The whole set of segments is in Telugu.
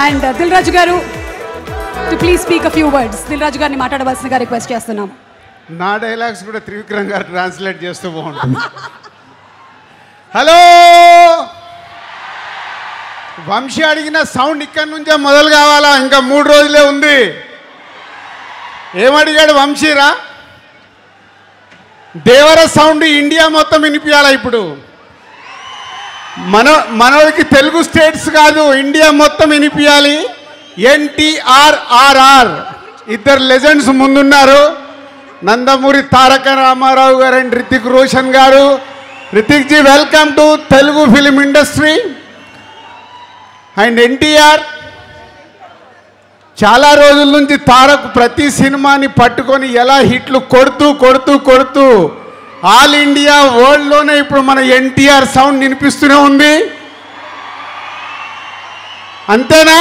And Dil Raju garu to please speak a few words. Dil Raju గారిని మాట్లాడవలసిందిగా రిక్వెస్ట్ చేస్తున్నాం. నా డైలాగ్స్ కూడా త్రివిక్రమ్ గారు ట్రాన్స్లేట్ చేస్తూ బాగుంటుంది. హలో, వంశీ అడిగిన సౌండ్ ఇక్కడి నుంచే మొదలు కావాలా? ఇంకా 3 రోజులే ఉంది. ఏమడిగాడు వంశీరా? దేవర సౌండ్ ఇండియా మొత్తం వినిపించాలా? ఇప్పుడు మనకి తెలుగు స్టేట్స్ కాదు, ఇండియా మొత్తం వినిపించాలి. NTRRR ఇద్దరు లెజెండ్స్ ముందున్నారు, నందమూరి తారక రామారావు గారు అండ్ రితిక్ రోషన్ గారు. Hrithik ji, welcome to Telugu film industry. And NTR చాలా రోజుల నుంచి తారక్ ప్రతి సినిమాని పట్టుకొని ఎలా హిట్లు కొడుతూ కొడుతూ కొడుతూ ఆల్ ఇండియా వరల్డ్లోనే ఇప్పుడు మన ఎన్టీఆర్ సౌండ్ వినిపిస్తూనే ఉంది. అంతేనా?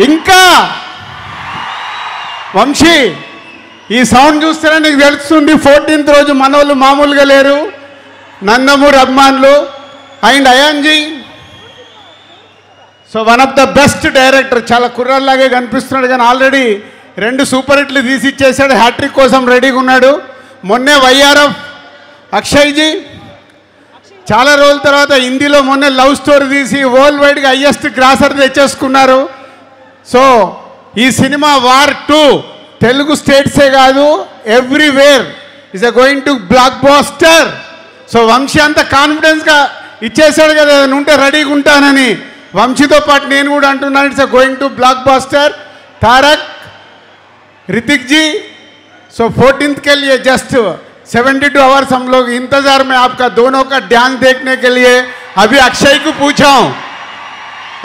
ఇంకా వంశీ, ఈ సౌండ్ చూస్తేనే నీకు తెలుస్తుంది 14th రోజు మనోళ్ళు మామూలుగా లేరు, నందమూరి అభిమానులు. అండ్ అయాన్జీ, so one of the best director, చాలా కుర్రాల్లాగే కనిపిస్తున్నాడు కానీ ఆల్రెడీ 2 సూపర్ హిట్లు తీసి ఇచ్చేసాడు, హ్యాట్రిక్ కోసం రెడీగా ఉన్నాడు. మొన్నే వైఆర్ఎఫ్ అక్షయ్జీ చాలా రోజుల తర్వాత హిందీలో మొన్నే లవ్ స్టోరీ తీసి వరల్డ్ వైడ్గా హైయెస్ట్ గ్రాసర్ తెచ్చేసుకున్నారు. సో ఈ సినిమా వార్ 2 తెలుగు స్టేట్సే కాదు, everywhere is going to blockbuster. So Vamshi అంత కాన్ఫిడెన్స్గా ఇచ్చేసాడు కదా, ఉంటే రెడీగా ఉంటానని. వంశీతో పాటు నేను కూడా అంటున్నాను, it's going to blockbuster. Tarak, Hrithik ji, so 14th के लिए जस्ट 72 आवर्स हम लोग इंतजार में आपका दोनों का डांस देखने के लिए. अभी अक्षय को पूछा हूँ,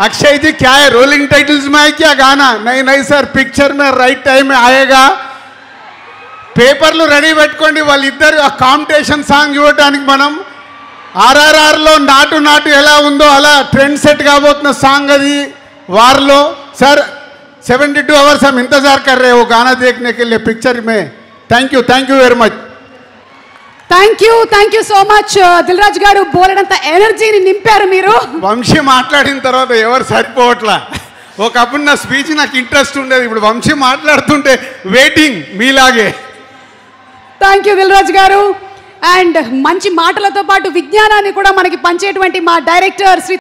अक्षय जी क्या है, रोलिंग टाइटल्स में है क्या गाना? नहीं नहीं सर, पिक्चर में राइट टाइम में आएगा. పేపర్లు రెడీ పెట్టుకోండి, వాళ్ళిద్దరు ఆ కాంపిటీషన్ సాంగ్ చూడటానికి. మనం RRRలో నాటు నాటు ఎలా ఉందో అలా ట్రెండ్ సెట్ కాబోతున్న సాంగ్ అది వార్లో. सर 72 आवर्स हम इंतजार कर रहे हैं वो गाना देखने के लिए पिक्चर में. Thank you very much. Thank you so much Dil Raju garu. బోలెడంత ఎనర్జీని నింపారు మీరు. వంశీ మాట్లాడిన తర్వాత ఎవరు సరిపోవట్లా. ఒకప్పుడు నా స్పీచ్ నాకు ఇంట్రెస్ట్ ఉండేది, ఇప్పుడు వంశీ మాట్లాడుతుంటే వెయిటింగ్ మీలాగే. థ్యాంక్ యూ దిల్ రాజు గారు. అండ్ మంచి మాటలతో పాటు విజ్ఞానాన్ని కూడా మనకి పంచేటువంటి మా డైరెక్టర్ శ్రీ